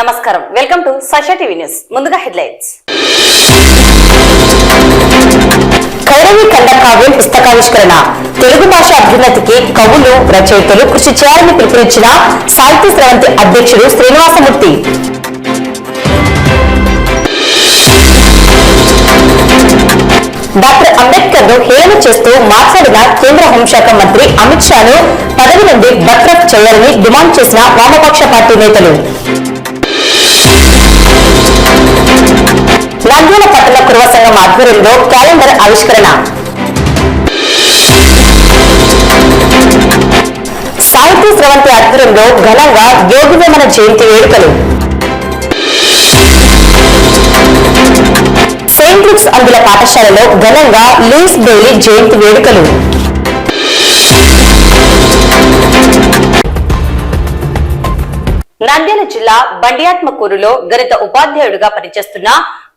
నమస్కారం, welcome to Sakshi TV news. ముందుగా headlines. Kairavi ఖండకావ్యం పుస్తకావిష్కరణ. తెలుగు భాష అభ్యున్నతికి కవులు, రచయితలు కృషి చేయాలని పిలుపునిచ్చిన సాహిత్య స్రవంతి అధ్యక్షుడు శ్రీనివాసమూర్తి. డాక్టర్ అంబేద్కర్ ను హేళన చేస్తూ మాట్లాడిన కేంద్ర హోంశాఖ మంత్రి అమిత్ షాను పదవి నుండి బర్తరఫ్ చేయాలని డిమాండ్ చేసిన వామపక్ష పార్టీ నేతలు. నంద్యాల పట్టణ కురవ సంఘం ఆధ్వర్యంలో క్యాలెండర్ ఆవిష్కరణ. సాహిత్య స్రవంతి ఆధ్వర్యంలో ఘనంగా యోగి వేమన జయంతి వేడుకలు. సెయింట్ లూక్స్ అందుల పాఠశాలలో ఘనంగా లూయిస్ బెయిలీ జయంతి వేడుకలు. నంద్యాల జిల్లా బండియాత్మకూరులో గణిత ఉపాధ్యాయుడిగా పనిచేస్తున్న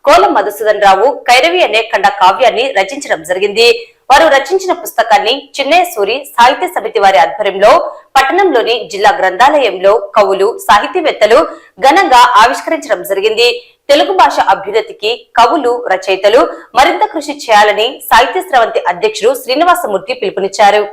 కోల మధుసూదన్ రావు కైరవి అనే ఖండ కావ్యాన్ని రచించడం జరిగింది. వారు రచించిన పుస్తకాన్ని చిన్నయ్య సూరి సాహిత్య సమితి వారి ఆధ్వర్యంలో పట్టణంలోని జిల్లా గ్రంథాలయంలో కవులు, సాహితీవేత్తలు ఘనంగా ఆవిష్కరించడం జరిగింది. తెలుగు భాష అభ్యున్నతికి కవులు, రచయితలు మరింత కృషి చేయాలని సాహిత్య స్రవంతి అధ్యక్షుడు శ్రీనివాసమూర్తి పిలుపునిచ్చారు.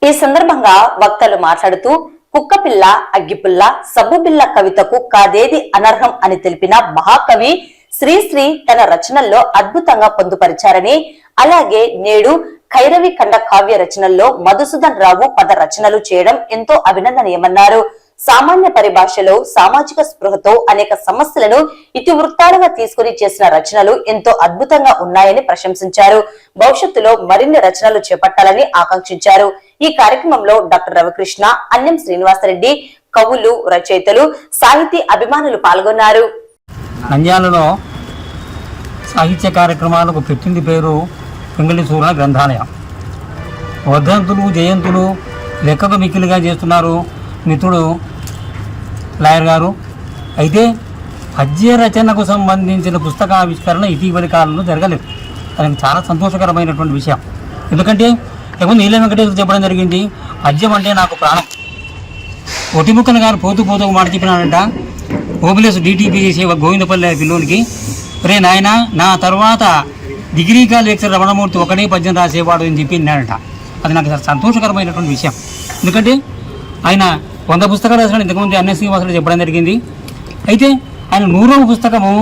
ఈ సందర్భంగా వక్తలు మాట్లాడుతూ కుక్కపిల్ల, అగ్గిపుల్ల, సబ్బుబిల్ల కవితకు కాదేది అనర్హం అని తెలిపిన మహాకవి శ్రీశ్రీ తన రచనల్లో అద్భుతంగా పొందుపరిచారని, అలాగే నేడు కైరవి ఖండ కావ్య రచనల్లో మధుసూదన్ రావు పద రచనలు చేయడం ఎంతో అభినందనీయమన్నారు. సామాన్య పరిభాషలో సామాజిక స్పృహతో అనేక సమస్యలను ఇతివృత్తాలుగా తీసుకుని చేసిన రచనలు ఎంతో అద్భుతంగా ఉన్నాయని ప్రశంసించారు. భవిష్యత్తులో మరిన్ని రచనలు చేపట్టాలని ఆకాంక్షించారు. ఈ కార్యక్రమంలో డాక్టర్ రవికృష్ణ, అన్యం శ్రీనివాసరెడ్డి, కవులు, రచయితలు, సాహితీ అభిమానులు పాల్గొన్నారు. నంద్యాలలో సాహిత్య కార్యక్రమాలకు పెట్టింది పేరు పింగళి సూరణ గ్రంథాలయం. వర్ధంతులు, జయంతులు లెక్కకు మిక్కిలిగా చేస్తున్నారు మిత్రుడు లాయర్ గారు. అయితే పద్య రచనకు సంబంధించిన పుస్తకావిష్కరణ ఇటీవలి కాలంలో జరగలేదు. అది చాలా సంతోషకరమైనటువంటి విషయం. ఎందుకంటే లేకపోతే నీల వెంకటేశ్వర చెప్పడం జరిగింది, పద్యం అంటే నాకు ప్రాణం. ఒటిముక్కన గారు పోతూ పోతూ మాట చెప్పినాడంట, ఓబిలెస్ డిటిపిసి గోవిందపల్లి పిల్లోనికి, రే నాయన నా తర్వాత డిగ్రీ కాలేజ్ లెక్చర్ రమణమూర్తి ఒకటే పద్యం రాసేవాడు అని చెప్పినాడంట. అది నాకు చాలా సంతోషకరమైనటువంటి విషయం. ఎందుకంటే ఆయన 100 పుస్తకాలు రాసిన ఇంతకుముందు అన్య శ్రీనివాసులు చెప్పడం జరిగింది. అయితే ఆయన 100వ పుస్తకము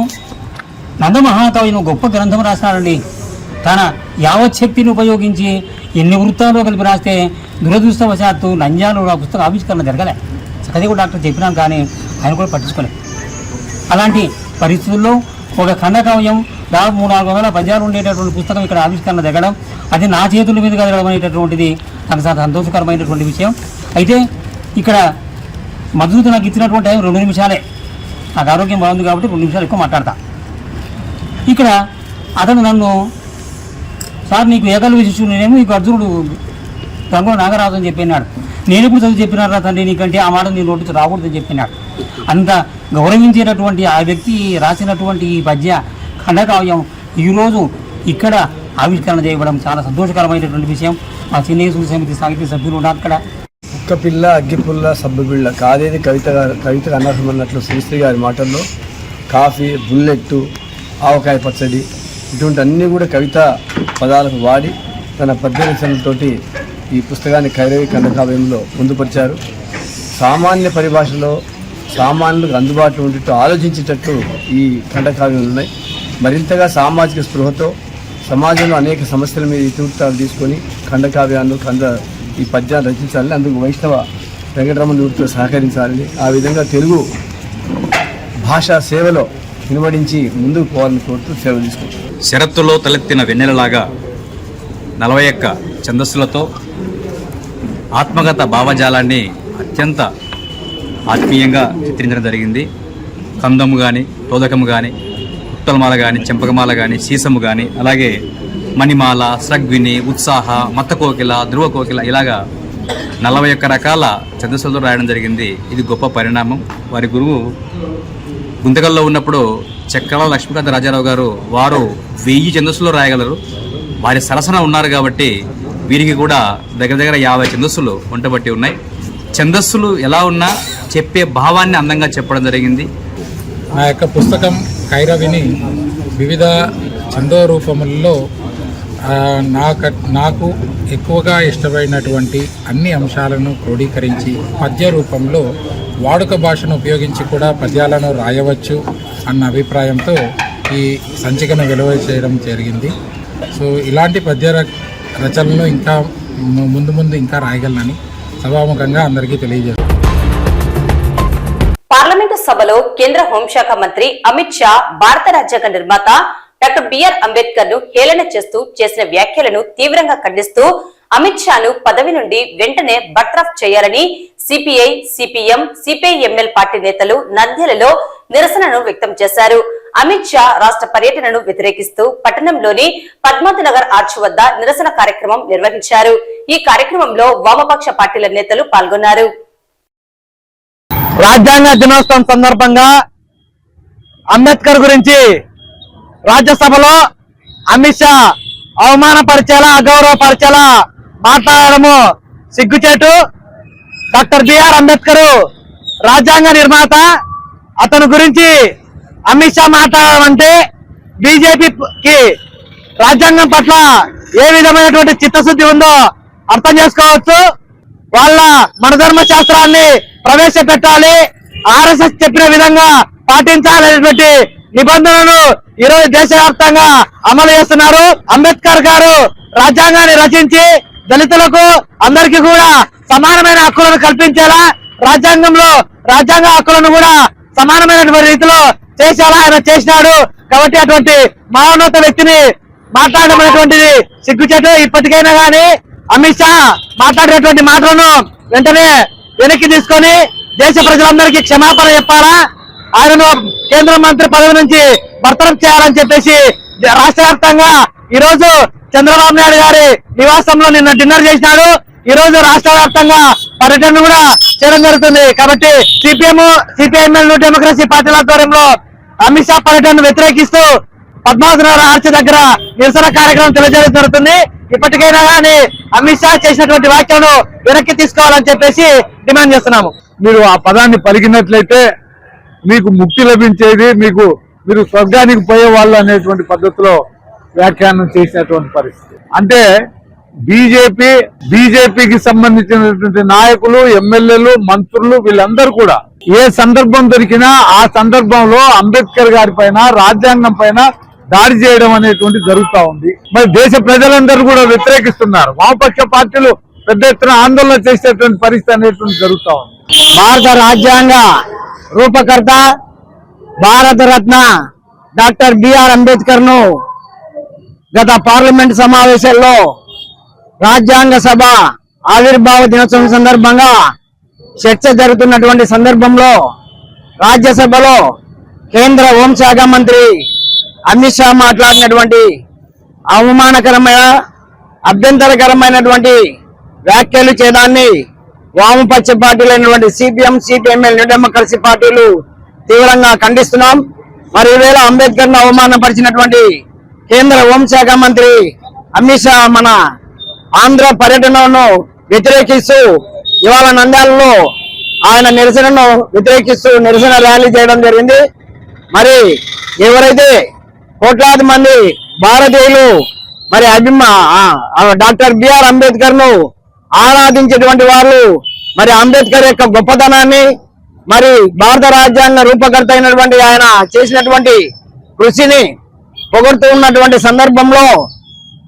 నందమహాకావ్యం గొప్ప గ్రంథం రాసినాడండి. తన యావత్ శక్తిని ఉపయోగించి ఎన్ని వృత్తాలు కలిపి రాస్తే దురదృష్టవశాత్తు నంద్యాలలో ఆ పుస్తక ఆవిష్కరణ జరగలే. చక్కగా డాక్టర్ చెప్పినాను, కానీ ఆయన కూడా పట్టించుకోలేదు. అలాంటి పరిస్థితుల్లో ఒక ఖండకావ్యం దాదాపు 300-400 పద్యాలు ఉండేటటువంటి పుస్తకం ఇక్కడ ఆవిష్కరణ జరగడం, అది నా చేతుల మీదుగా జరగడం అనేటటువంటిది నాకు చాలా సంతోషకరమైనటువంటి విషయం. అయితే ఇక్కడ మధుసూదన్ నాకు ఇచ్చినటువంటి టైం 2 నిమిషాలే. నాకు ఆరోగ్యం బాగుంది కాబట్టి 2 నిమిషాలు ఎక్కువ మాట్లాడతా. ఇక్కడ అతను నన్ను, సార్ నీకు ఏకలవ్య శిష్యుడు, నేనేమో నీకు అర్జునుడు గంగుల నాగరాజు అని చెప్పినాడు. నేను ఇప్పుడు చదువు చెప్పినారా తండ్రి నీకంటే, ఆ మాట నీ నోటితో రాకూడదని చెప్పినాడు. అంత గౌరవించేటటువంటి ఆ వ్యక్తి రాసినటువంటి ఈ పద్య ఖండకావ్యం ఈరోజు ఇక్కడ ఆవిష్కరణ చేయడం చాలా సంతోషకరమైనటువంటి విషయం. మా చిన్నయ్య సమితి సాహిత్య సభ్యులు ఉన్నారు అక్కడ. కుక్కపిల్ల, అగ్గిపుల్ల, సబ్బుబిళ్ళ కాదేది కవితకు అనర్హం అన్నట్లు శ్రీశ్రీ గారి మాటల్లో కాఫీ, బుల్లెట్టు, ఆవకాయ పచ్చడి ఇటువంటి అన్నీ కూడా కవిత పదాలకు వాడి తన పద్య రచనలతోటి ఈ పుస్తకాన్ని కైరవి ఖండకావ్యంలో పొందుపరిచారు. సామాన్య పరిభాషలో సామాన్యులకు అందుబాటులో ఉండేట్టు ఆలోచించేటట్టు ఈ ఖండకావ్యాలు ఉన్నాయి. మరింతగా సామాజిక స్పృహతో సమాజంలో అనేక సమస్యల మీద ఇతివృత్తాలు తీసుకొని ఖండకావ్యాన్ని ఈ పద్యాన్ని రచించాలని, అందుకు వైష్ణవ వెంకటరమణ ఊరితో సహకరించాలని, ఆ విధంగా తెలుగు భాషా సేవలో నిలబడించి ముందుకు పోవాలని కోరుతూ సేవ తీసుకుంటాం. శరత్తులో తలెత్తిన వెన్నెలలాగా 41 ఛందస్సులతో ఆత్మగత భావజాలాన్ని అత్యంత ఆత్మీయంగా చిత్రించడం జరిగింది. కందము కానీ, తోదకము కానీ, ఉత్తలమాల కానీ, చెంపకమాల కానీ, సీసము కానీ, అలాగే మణిమాల, స్రగ్విని, ఉత్సాహ, మత్తకోకిల, ధ్రువ కోకిల, ఇలాగా 41 రకాల ఛందస్సులతో రాయడం జరిగింది. ఇది గొప్ప పరిణామం. వారి గురువు గుంతకల్లో ఉన్నప్పుడు చక్రాల లక్ష్మీకాంత రాజారావు గారు, వారు 1000 ఛందస్సులో రాయగలరు. వారి సరసన ఉన్నారు కాబట్టి వీరికి కూడా దగ్గర 50 ఛందస్సులు వంటబట్టి ఉన్నాయి. ఛందస్సులు ఎలా ఉన్నా చెప్పే భావాన్ని అందంగా చెప్పడం జరిగింది. నా యొక్క పుస్తకం కైరవిని వివిధ ఛందో రూపములలో నాకు ఎక్కువగా ఇష్టమైనటువంటి అన్ని అంశాలను క్రోడీకరించి పద్య రూపంలో వాడుక భాషను ఉపయోగించి కూడా పద్యాలను రాయవచ్చు అన్న అభిప్రాయంతో ఈ సంచికను వెలువ చేయడం జరిగింది. సో ఇలాంటి పద్య రచనలను ఇంకా ముందు ఇంకా రాయగలనని సభాముఖంగా అందరికీ తెలియజేస్తాను. పార్లమెంటు సభలో కేంద్ర హోంశాఖ మంత్రి అమిత్ షా భారత రాజ్యాంగ నిర్మాత డాక్టర్ బిఆర్ అంబేద్కర్ ను హేళన చేస్తూ చేసిన వ్యాఖ్యలను తీవ్రంగా ఖండిస్తూ అమిత్ షాను పదవి నుండి వెంటనే బర్తరఫ్ చేయాలని సిపిఐ, సిపిఎం, సిపిఐఎంఎల్ పార్టీ నేతలు నంద్యాలలో నిరసనను వ్యక్తం చేశారు. అమిత్ షా రాష్ట్ర పర్యటనను వ్యతిరేకిస్తూ పట్టణంలోని పద్మావతి నగర్ ఆర్చ్ వద్ద నిరసన కార్యక్రమం నిర్వహించారు. ఈ కార్యక్రమంలో వామపక్ష పార్టీల నేతలు పాల్గొన్నారు. రాజ్యాంగ దినోత్సవం సందర్భంగా అంబేద్కర్ గురించి రాజ్యసభలో అమిత్ షా అవమానపరిచేలా, అగౌరవపరిచేలా మాట్లాడడము సిగ్గుచేటు. డాక్టర్ బిఆర్ అంబేద్కర్ రాజ్యాంగ నిర్మాత. అతని గురించి అమిత్ షా మాట్లాడడం అంటే బీజేపీకి రాజ్యాంగం పట్ల ఏ విధమైనటువంటి చిత్తశుద్ధి ఉందో అర్థం చేసుకోవచ్చు. వాళ్ళ మనధర్మ శాస్త్రాన్ని ప్రవేశపెట్టాలి, ఆర్ఎస్ఎస్ చెప్పిన విధంగా పాటించాలనేటువంటి నిబంధనలను ఈరోజు దేశవ్యాప్తంగా అమలు చేస్తున్నారు. అంబేద్కర్ గారు రాజ్యాంగాన్ని రచించి దళితులకు అందరికీ కూడా సమానమైన హక్కులను కల్పించేలా, రాజ్యాంగంలో రాజ్యాంగ హక్కులను కూడా సమానమైనటువంటి రీతిలో చేసేలా ఆయన చేసినాడు. కాబట్టి అటువంటి మహోన్నత వ్యక్తిని మాట్లాడడం అనేటువంటిది సిగ్గుచేటు. ఇప్పటికైనా గానీ అమిత్ షా మాట్లాడేటువంటి మాటలను వెంటనే వెనక్కి తీసుకొని దేశ ప్రజలందరికీ క్షమాపణ చెప్పాలా, ఆయనను కేంద్ర మంత్రి పదవి నుంచి బర్తరఫ్ చేయాలని చెప్పేసి రాష్ట్ర వ్యాప్తంగా ఈ రోజు చంద్రబాబు నాయుడు గారి నివాసంలో నిన్న డిన్నర్ చేసినాడు. ఈ రోజు రాష్ట్ర వ్యాప్తంగా పర్యటన కూడా చేయడం జరుగుతుంది. కాబట్టి సిపిఎం, సిపిఐఎంఎల్ డెమోక్రసీ పార్టీల ఆధ్వర్యంలో అమిత్ షా పర్యటనను వ్యతిరేకిస్తూ పద్మావతి నగర్ ఆర్చ్ దగ్గర నిరసన కార్యక్రమం తెలియజేయడం జరుగుతుంది. ఇప్పటికైనా కానీ అమిత్ షా చేసినటువంటి వ్యాఖ్యలను వెనక్కి తీసుకోవాలని చెప్పేసి డిమాండ్ చేస్తున్నాము. మీరు ఆ పదాన్ని పలికినట్లయితే మీకు ముక్తి లభించేది, మీరు స్వర్గానికి పోయే వాళ్ళు అనేటువంటి పద్ధతిలో వ్యాఖ్యానం చేసినటువంటి పరిస్థితి. అంటే బీజేపీకి సంబంధించినటువంటి నాయకులు, ఎమ్మెల్యేలు, మంత్రులు వీళ్ళందరూ కూడా ఏ సందర్భం దొరికినా ఆ సందర్భంలో అంబేద్కర్ గారి పైన, రాజ్యాంగం పైన దాడి చేయడం అనేటువంటి జరుగుతూ ఉంది. మరి దేశ ప్రజలందరూ కూడా వ్యతిరేకిస్తున్నారు. వామపక్ష పార్టీలు పెద్ద ఎత్తున ఆందోళన చేసేటువంటి పరిస్థితి అనేటువంటి జరుగుతూ ఉంది. భారత రాజ్యాంగ రూపకర్త, భారత రత్న డాక్టర్ బిఆర్ అంబేద్కర్ ను గత పార్లమెంట్ సమావేశాల్లో రాజ్యాంగ సభ ఆవిర్భావ దినోత్సవం సందర్భంగా చర్చ జరుగుతున్నటువంటి సందర్భంలో రాజ్యసభలో కేంద్ర హోంశాఖ మంత్రి అమిత్ షా మాట్లాడినటువంటి అవమానకరమైన, అభ్యంతరకరమైనటువంటి వ్యాఖ్యలు చేయడాన్ని వామపక్ష పార్టీలైనటువంటి సిపిఎం, సిపిఎంఎల్ డెమోక్రసీ పార్టీలు తీవ్రంగా ఖండిస్తున్నాం. మరి ఈవేళ అంబేద్కర్ ను అవమానపరిచినటువంటి కేంద్ర హోంశాఖ మంత్రి అమిత్ షా మన ఆంధ్ర పర్యటనను వ్యతిరేకిస్తూ ఇవాళ నంద్యాలలో ఆయన నిరసనను వ్యతిరేకిస్తూ నిరసన ర్యాలీ చేయడం జరిగింది. మరి ఎవరైతే కోట్లాది మంది భారతీయులు మరి డాక్టర్ బిఆర్ అంబేద్కర్ ను ఆరాధించేటువంటి వారు మరి అంబేద్కర్ యొక్క గొప్పతనాన్ని, మరి భారత రాజ్యాంగ రూపకర్త అయినటువంటి ఆయన చేసినటువంటి కృషిని పొగుడుతూ ఉన్నటువంటి సందర్భంలో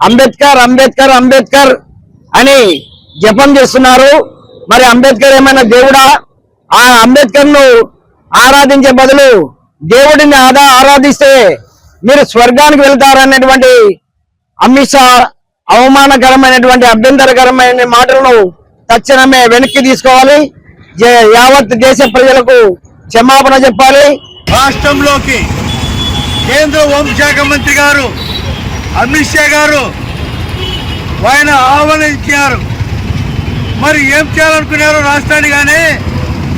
అంబేద్కర్ అంబేద్కర్ అంబేద్కర్ అని జపం చేస్తున్నారు. మరి అంబేద్కర్ ఏమైనా దేవుడా? ఆ అంబేద్కర్ ను ఆరాధించే బదులు దేవుడిని ఆరాధిస్తే మీరు స్వర్గానికి వెళ్తారనేటువంటి అమిత్ షా అవమానకరమైనటువంటి, అభ్యంతరకరమైన మాటలను తక్షణమే వెనక్కి తీసుకోవాలి. యావత్ దేశ ప్రజలకు క్షమాపణ చెప్పాలి. రాష్ట్రంలోకి కేంద్ర హోంశాఖ మంత్రి గారు అమిత్ షా గారు ఆయన ఆహ్వానించారు. మరి ఏం చేయాలనుకున్నారో రాష్ట్రాన్ని కానీ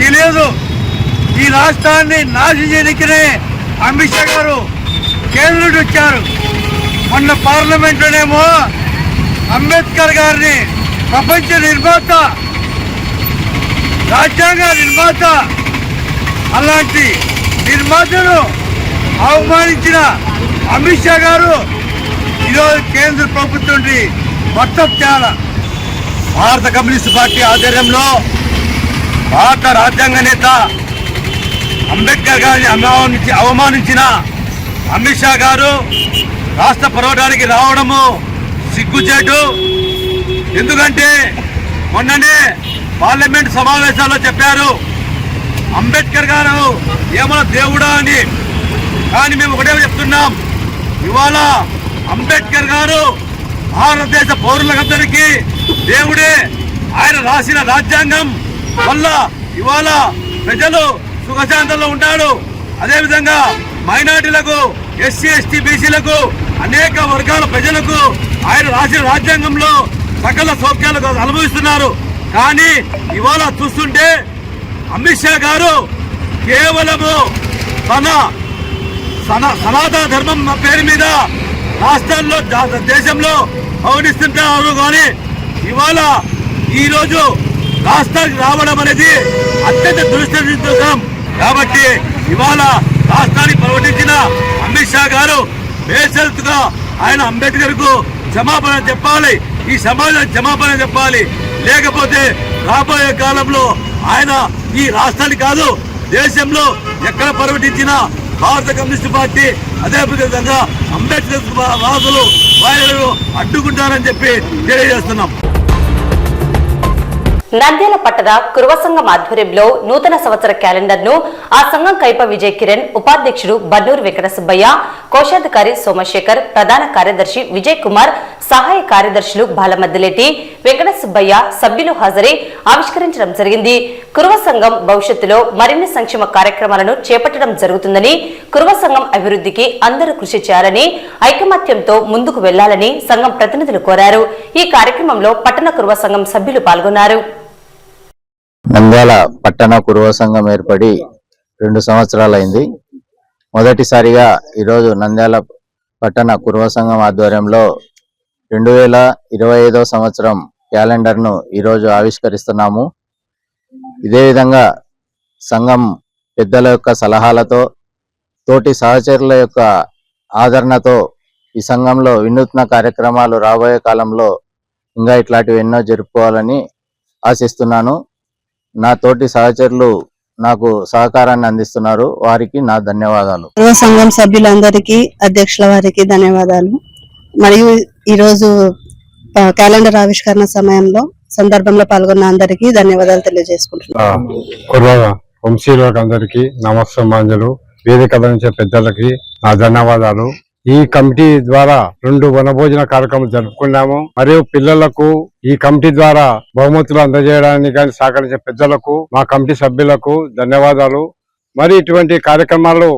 తెలియదు. ఈ రాష్ట్రాన్ని నాశనం చేయడానికినే అమిత్ షా గారు కేంద్రం నుండి వచ్చారు. మొన్న పార్లమెంట్లోనేమో అంబేద్కర్ గారిని ప్రపంచ నిర్మాత, రాజ్యాంగ నిర్మాత, అలాంటి నిర్మాతను అవమానించిన అమిత్ షా గారు ఈరోజు కేంద్ర ప్రభుత్వం మొత్తం చాలా భారత కమ్యూనిస్ట్ పార్టీ ఆధ్వర్యంలో భారత రాజ్యాంగ నేత అంబేద్కర్ గారిని అవమానించిన అమిత్ షా గారు రాష్ట్ర పర్వటానికి రావడము సిగ్గుచేటు. ఎందుకంటే మొన్ననే పార్లమెంట్ సమావేశాల్లో చెప్పారు అంబేద్కర్ గారు ఏమన్నా దేవుడా అని. కానీ మేము ఒకటే చెప్తున్నాం, ఇవాళ అంబేద్కర్ గారు భారతదేశ పౌరులందరికీ దేవుడే. ఆయన రాసిన రాజ్యాంగం వల్ల ఇవాళ ప్రజలు సుఖశాంతంలో ఉంటాడు. అదేవిధంగా మైనార్టీలకు, ఎస్సీ ఎస్టీ బీసీలకు, అనేక వర్గాల ప్రజలకు ఆయన రాసిన రాజ్యాంగంలో సకల సౌఖ్యాలు అనుభవిస్తున్నారు. కానీ ఇవాళ చూస్తుంటే అమిత్ షా గారు కేవలము తన సనాతన ధర్మం పేరు మీద రాష్ట్రాల్లో దేశంలో పవనిస్తుంటారు. కానీ ఇవాళ ఈరోజు రాష్ట్రానికి రావడం అనేది అత్యంత దురదృష్టకరం. కాబట్టి ఇవాళ రాష్ట్రానికి పర్యటించిన అమిత్ షా గారు బేషరతుగా ఆయన అంబేద్కర్ కు క్షమాపణ చెప్పాలి, ఈ సమాజం క్షమాపణ చెప్పాలి. లేకపోతే రాబోయే కాలంలో ఆయన ఈ రాష్ట్రానికి కాదు దేశంలో ఎక్కడ పర్యటించినా భారత కమ్యూనిస్ట్ పార్టీ అదేవిధంగా అంబేద్కర్ వాదులు వాయులు అడ్డుకుంటారని చెప్పి తెలియజేస్తున్నాం. నంద్యాల పట్టణ కురువ సంఘం ఆధ్వర్యంలో నూతన సంవత్సర క్యాలెండర్ ను ఆ సంఘం కైప విజయ్ కిరణ్, ఉపాధ్యక్షుడు బన్నూరు వెంకట సుబ్బయ్య, కోశాధికారి సోమశేఖర్, ప్రధాన కార్యదర్శి విజయ్ కుమార్, సహాయ కార్యదర్శులు బాలమద్దిలేటి, వెంకట సుబ్బయ్య సభ్యులు హాజరై ఆవిష్కరించడం జరిగింది. కురువ సంఘం భవిష్యత్తులో మరిన్ని సంక్షేమ కార్యక్రమాలను చేపట్టడం జరుగుతుందని, కురువ సంఘం అభివృద్ధికి అందరూ కృషి చేయాలని, ఐకమత్యంతో ముందుకు వెళ్లాలని సంఘం ప్రతినిధులు కోరారు. ఈ కార్యక్రమంలో పట్టణ కురువ సంఘం సభ్యులు పాల్గొన్నారు. నంద్యాల పట్టణ కురువ సంఘం ఏర్పడి 2 సంవత్సరాలైంది. మొదటిసారిగా ఈరోజు నంద్యాల పట్టణ కురువ సంఘం ఆధ్వర్యంలో 2025వ సంవత్సరం క్యాలెండర్ ను ఈరోజు ఆవిష్కరిస్తున్నాము. ఇదే విధంగా సంఘం పెద్దల యొక్క సలహాలతో, తోటి సహచరుల యొక్క ఆదరణతో ఈ సంఘంలో వినూత్న కార్యక్రమాలు రాబోయే కాలంలో ఇంకా ఇట్లాంటివి ఎన్నో జరుపుకోవాలని ఆశిస్తున్నాను. నా తోటి సహచరులు నాకు సహకారాన్ని అందిస్తున్నారు, వారికి నా ధన్యవాదాలు. సంఘం సభ్యులందరికీ, అధ్యక్షుల వారికి ధన్యవాదాలు. మరియు ఈరోజు క్యాలెండర్ ఆవిష్కరణ సందర్భంలో పాల్గొన్న అందరికీ ధన్యవాదాలు తెలియజేసుకుంటున్నాను. వంశీయులకు అందరికీ నమస్కారాలు. వేదిక నుంచి పెద్దలకి నా ధన్యవాదాలు. ఈ కమిటీ ద్వారా 2 వనభోజన కార్యక్రమాలు జరుపుకున్నాము. మరియు పిల్లలకు ఈ కమిటీ ద్వారా బహుమతులు అందజేయడానికి కానీ సహకరించే పెద్దలకు, మా కమిటీ సభ్యులకు ధన్యవాదాలు. మరి ఇటువంటి కార్యక్రమాలు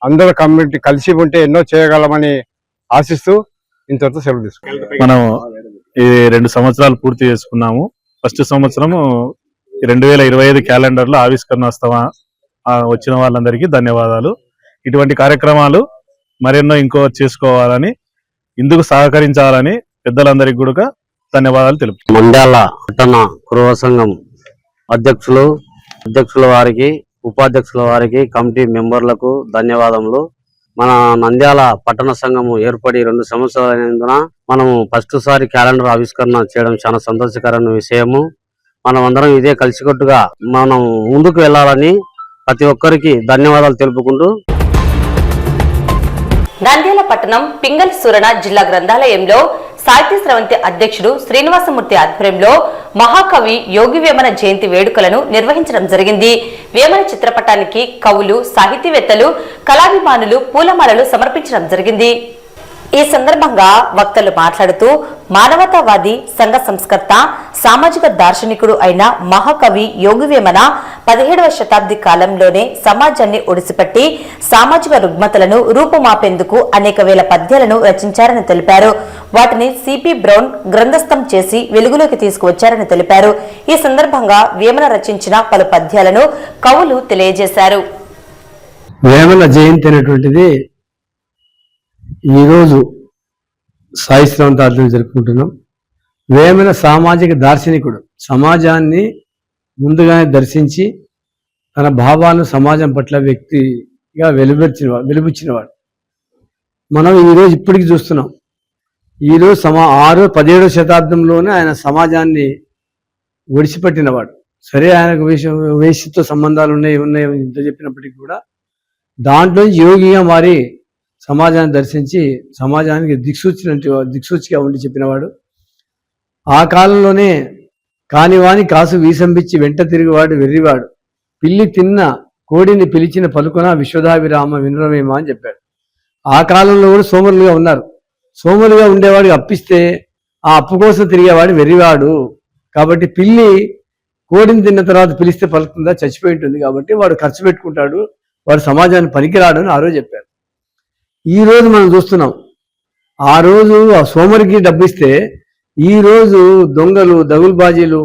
అందరూ కమిటీ కలిసి ఉంటే ఎన్నో చేయగలమని ఆశిస్తూ ఇంతతో సెలవు తీసుకున్నాం. మనం ఈ 2 సంవత్సరాలు పూర్తి చేసుకున్నాము. ఫస్ట్ సంవత్సరం 2025 క్యాలెండర్ లో ఆవిష్కరణ వచ్చిన వాళ్ళందరికీ ధన్యవాదాలు. ఇటువంటి కార్యక్రమాలు మరెన్నో ఇంకో చేసుకోవాలని, ఇందుకు సహకరించాలని పెద్దలందరికీ కూడా ధన్యవాదాలు తెలుపు. నంద్యాల పట్టణ కురువ సంఘం అధ్యక్షుల వారికి, ఉపాధ్యక్షుల వారికి, కమిటీ మెంబర్లకు ధన్యవాదములు. మన నంద్యాల పట్టణ సంఘము ఏర్పడి 2 సంవత్సరాలైనందున మనము ఫస్ట్ సారి క్యాలెండర్ ఆవిష్కరణ చేయడం చాలా సంతోషకరమైన విషయము. మనం అందరం ఇదే కలిసికట్టుగా మనం ముందుకు వెళ్ళాలని ప్రతి ఒక్కరికి ధన్యవాదాలు తెలుపుకుంటూ, నంద్యాల పట్టణం పింగళి సూరణ జిల్లా గ్రంథాలయంలో సాహిత్య స్రవంతి అధ్యక్షుడు శ్రీనివాసమూర్తి ఆధ్వర్యంలో మహాకవి యోగి వేమన జయంతి వేడుకలను నిర్వహించడం జరిగింది. వేమన చిత్రపటానికి కవులు, సాహితీవేత్తలు, కళాభిమానులు పూలమాలలు సమర్పించడం జరిగింది. ఈ సందర్భంగా వక్తలు మాట్లాడుతూ మానవతావాది, సంఘ సంస్కర్త, సామాజిక దార్శనికుడు అయిన మహాకవి యోగి వేమన 17వ శతాబ్ది కాలంలోనే సమాజాన్ని ఒడిసిపట్టి సామాజిక రుగ్మతలను రూపుమాపేందుకు అనేక వేల పద్యాలను రచించారని తెలిపారు. వాటిని సిపి బ్రౌన్ గ్రంథస్థం చేసి వెలుగులోకి తీసుకువచ్చారని తెలిపారు. ఈ సందర్భంగా వేమన రచించిన పలు పద్యాలను కవులు తెలియజేశారు. వేమన జయంతి అనేటువంటిది ఈరోజు సాహిత్యంతో జరుపుకుంటున్నాం. వేమన సామాజిక దార్శనికుడు, సమాజాన్ని ముందుగానే దర్శించి తన భావాలను సమాజం పట్ల వ్యక్తి వెలుబుచ్చినవాడు. మనం ఈరోజు ఇప్పటికి చూస్తున్నాం. ఈరోజు 17వ శతాబ్దంలోనే ఆయన సమాజాన్ని ఒడిసిపట్టినవాడు. సరే, ఆయనకు వేశ్యతో సంబంధాలు ఉన్నాయి ఇంత చెప్పినప్పటికీ కూడా దాంట్లో యోగిగా మారి సమాజాన్ని దర్శించి సమాజానికి దిక్సూచిగా ఉండి చెప్పినవాడు. ఆ కాలంలోనే కానివాని కాసు వీసంబిచ్చి వెంట తిరిగివాడు వెర్రివాడు, పిల్లి తిన్న కోడిని పిలిచిన పలుకున విశ్వదాభిరామ వినురవేమ అని చెప్పాడు. ఆ కాలంలో కూడా సోమరులుగా ఉన్నారు. సోమరులుగా ఉండేవాడికి అప్పిస్తే ఆ అప్పు కోసం తిరిగేవాడు వెర్రివాడు. కాబట్టి పిల్లి కోడిని తిన్న తర్వాత పిలిస్తే పలుకుతుందా, చచ్చిపోయి ఉంటుంది. కాబట్టి వాడు ఖర్చు పెట్టుకుంటాడు, వాడు సమాజాన్ని పనికిరాడు అని ఆ రోజు చెప్పాడు. ఈ రోజు మనం చూస్తున్నాం, ఆ రోజు ఆ సోమరికి డబ్బు ఇస్తే ఈ రోజు దొంగలు దగులుబాజీలు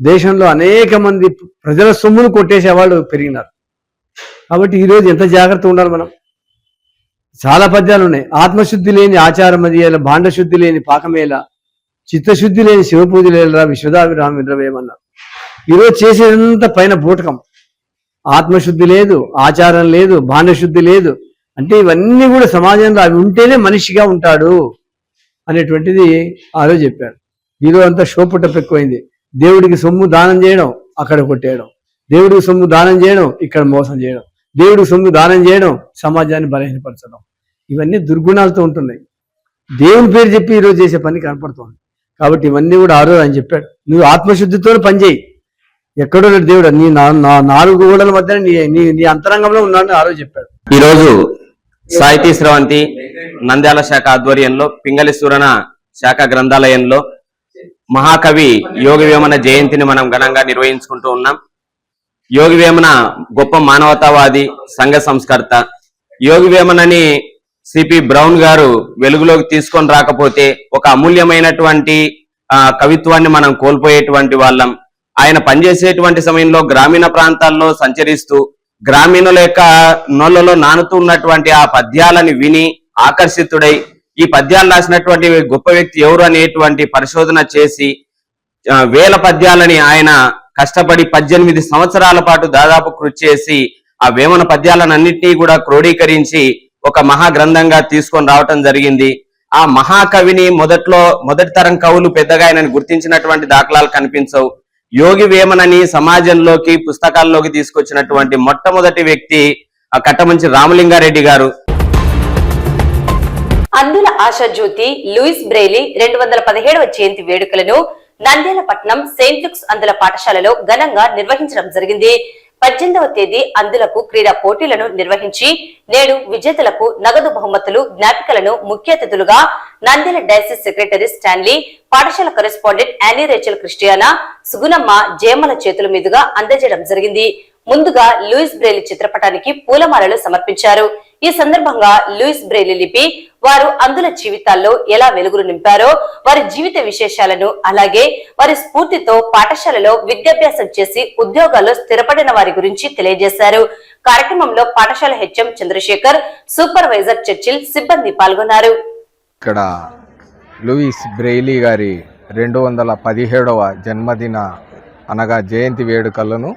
దేశంలో అనేక మంది ప్రజల సొమ్మును కొట్టేసేవాళ్ళు పెరిగినారు. కాబట్టి ఈరోజు ఎంత జాగ్రత్త ఉండాలి మనం. చాలా పద్యాలు ఉన్నాయి. ఆత్మశుద్ధి లేని ఆచారమదియేల, భాండశుద్ధి లేని పాకమేల, చిత్తశుద్ధి లేని శివపూజలేలరా విశ్వదాభిరామ వినరవేమన్నారు. ఈరోజు చేసేదంతా పైన బూటకం. ఆత్మశుద్ధి లేదు, ఆచారం లేదు, భాండశుద్ధి లేదు. అంటే ఇవన్నీ కూడా సమాజంలో అవి ఉంటేనే మనిషిగా ఉంటాడు అనేటువంటిది ఆ రోజు చెప్పాడు. ఈరోజు అంతా షోపుటప్ ఎక్కువైంది. దేవుడికి సొమ్ము దానం చేయడం, అక్కడ కొట్టేయడం, దేవుడికి సొమ్ము దానం చేయడం, ఇక్కడ మోసం చేయడం, దేవుడికి సొమ్ము దానం చేయడం, సమాజాన్ని బలహీనపరచడం, ఇవన్నీ దుర్గుణాలతో ఉంటున్నాయి. దేవుని పేరు చెప్పి ఈరోజు చేసే పని కనపడుతుంది. కాబట్టి ఇవన్నీ కూడా ఆ రోజు ఆయన చెప్పాడు. నువ్వు ఆత్మశుద్ధితో పనిచేయి. ఎక్కడో దేవుడు నీ నాలుగు గోడల మధ్య నీ అంతరంగంలో ఉన్నాడని ఆ రోజు చెప్పాడు. ఈరోజు సాహితీ స్రవంతి నంద్యాల శాఖ ఆధ్వర్యంలో పింగళి సూరణ శాఖ గ్రంథాలయంలో మహాకవి యోగి వేమన జయంతిని మనం ఘనంగా నిర్వహించుకుంటూ ఉన్నాం. యోగి వేమన గొప్ప మానవతావాది, సంఘ సంస్కర్త. యోగి వేమనని సిపి బ్రౌన్ గారు వెలుగులోకి తీసుకొని రాకపోతే ఒక అమూల్యమైనటువంటి కవిత్వాన్ని మనం కోల్పోయేటువంటి వాళ్ళం. ఆయన పనిచేసేటువంటి సమయంలో గ్రామీణ ప్రాంతాల్లో సంచరిస్తూ గ్రామీణుల యొక్క నోళ్లలో నానుతూ ఉన్నటువంటి ఆ పద్యాలని విని ఆకర్షితుడై ఈ పద్యాలు రాసినటువంటి గొప్ప వ్యక్తి ఎవరు అనేటువంటి పరిశోధన చేసి వేల పద్యాలని ఆయన కష్టపడి 18 సంవత్సరాల పాటు దాదాపు కృషి చేసి ఆ వేమన పద్యాలన్నింటినీ కూడా క్రోడీకరించి ఒక మహా గ్రంథంగా తీసుకొని రావటం జరిగింది. ఆ మహాకవిని మొదటి తరం కవులు పెద్దగా ఆయనని గుర్తించినటువంటి దాఖలాలు కనిపించవు. యోగి వేమనని సమాజంలోకి పుస్తకాల్లోకి తీసుకొచ్చినటువంటి మొట్టమొదటి వ్యక్తి కట్టమంచి రామలింగారెడ్డి గారు. అందుల ఆశాజ్యోతి లూయిస్ బ్రెయిలీ 217వ జయంతి వేడుకలను నంద్యాల పట్టణం సెయింట్ లుక్స్ అందుల పాఠశాలలో ఘనంగా నిర్వహించడం జరిగింది. 18వ తేదీ అందులకు క్రీడా పోటీలను నిర్వహించి నేడు విజేతలకు నగదు బహుమతులు, జ్ఞాపికలను ముఖ్య అతిథులుగా నంద్యాల డయాసిస్ సెక్రటరీ స్టాన్లీ, పాఠశాల correspondent Annie Rachel Christiana, Sugunamma, జయమ్మల చేతుల మీదుగా అందజేయడం జరిగింది. ముందుగా లూయిస్ బ్రెయిలీ చిత్రపటానికి పూలమాలలు సమర్పించారు. ఈ సందర్భంగా లూయిస్ బ్రెయిలీ లిపి వారు అందుల జీవితాల్లో ఎలా వెలుగులు నింపారో, వారి జీవిత విశేషాలను, అలాగే వారి స్ఫూర్తితో పాఠశాలలో విద్యాభ్యాసం చేసి ఉద్యోగాల్లో స్థిరపడిన వారి గురించి తెలియజేశారు. కార్యక్రమంలో పాఠశాల హెచ్ఎం చంద్రశేఖర్, సూపర్వైజర్ చర్చిల్, సిబ్బంది పాల్గొన్నారు. ఇక్కడ లూయిస్ బ్రెయిలీ గారి 217వ జన్మదిన అనగా జయంతి వేడుకలను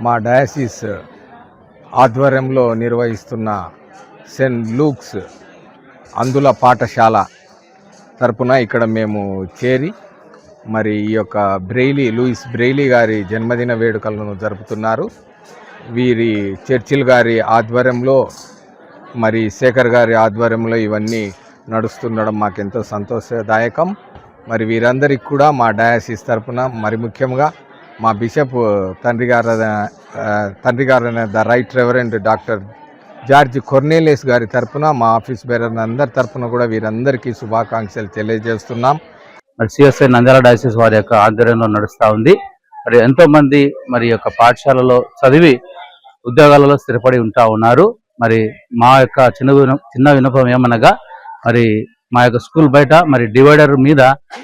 మా డయాసిస్ ఆధ్వర్యంలో నిర్వహిస్తున్న సెయింట్ లూక్స్ అందుల పాఠశాల తరపున ఇక్కడ మేము చేరి మరి ఈ యొక్క లూయిస్ బ్రెయిలీ గారి జన్మదిన వేడుకలను జరుపుతున్నారు. వీరి చర్చిల్ గారి ఆధ్వర్యంలో మరి శేఖర్ గారి ఆధ్వర్యంలో ఇవన్నీ నడుస్తుండడం మాకెంతో సంతోషదాయకం. మరి వీరందరికీ కూడా మా డయాసిస్ తరపున మరి ముఖ్యంగా మా బిషప్ తండ్రి గారైన the right reverend doctor George Cornelius గారి తరపున మా ఆఫీస్ బేరర్ అందరి తరపున కూడా వీరందరికీ శుభాకాంక్షలు తెలియజేస్తున్నాం. మరి సిఎస్ఐ నంద్యాల డయాసిస్ వారి యొక్క ఆధ్వర్యంలో నడుస్తూ ఉంది. మరి ఎంతో మంది మరి యొక్క పాఠశాలలో చదివి ఉద్యోగాలలో స్థిరపడి ఉంటా ఉన్నారు. మరి మా యొక్క చిన్న విన్నపం ఏమనగా మరి మా యొక్క స్కూల్ బయట మరి డివైడర్ మీద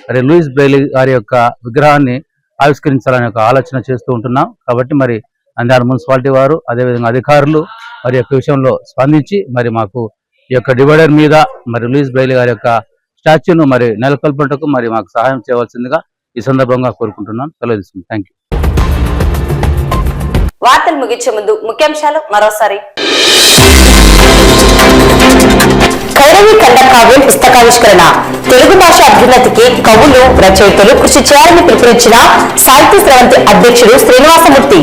మరి లూయిస్ బ్రెయిలీ గారి యొక్క విగ్రహాన్ని ఆవిష్కరించాలనే ఒక ఆలోచన చేస్తూ ఉంటున్నాం. కాబట్టి మరి నంద్యాల మున్సిపాలిటీ వారు అదేవిధంగా అధికారులు మరి యొక్క విషయంలో స్పందించి మరి మాకు ఈ యొక్క డివైడర్ మీద మరి లూయిస్ బ్రెయిలీ గారి యొక్క స్టాచ్యూను మరి నెలకొల్పటకు మరి మాకు సహాయం చేయవలసిందిగా ఈ సందర్భంగా కోరుకుంటున్నాం. సెలవు తీసుకుంటాం. Thank you. వార్తలు ముగించే ముందు ముఖ్యాంశాలు మరోసారి. కైరవి ఖండ కావ్యం పుస్తకావిష్కరణ. తెలుగు భాష అభ్యున్నతికి కవులు, రచయితలు కృషి చేయాలని పిలుపునిచ్చిన సాహిత్య స్రవంతి అధ్యక్షుడు శ్రీనివాసమూర్తి.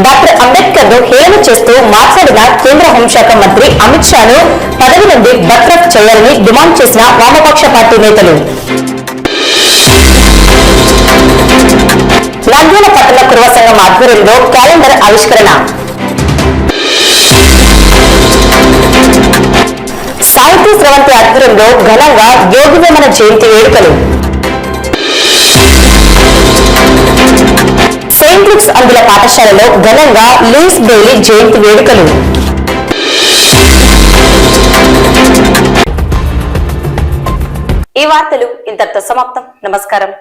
డాక్టర్ అంబేద్కర్ ను హేళన చేస్తూ మాట్లాడిన కేంద్ర హోంశాఖ మంత్రి అమిత్ షాను పదవి నుండి బర్తరఫ్ చేయాలని డిమాండ్ చేసిన వామపక్ష పార్టీ నేతలు. నంద్యాల పట్టణ కురవ సంఘం ఆధ్వర్యంలో క్యాలెండర్ ఆవిష్కరణ. సాహిత్య స్రవంతి ఆధ్వర్యంలో ఘనంగా యోగి వేమన జయంతి వేడుకలు. సెయింట్ లూక్స్ అందుల పాఠశాలలో ఘనంగా లూయిస్ బ్రెయిలీ జయంతి వేడుకలు. ఈ వార్తలు ఇంతటితో సమాప్తం. నమస్కారం.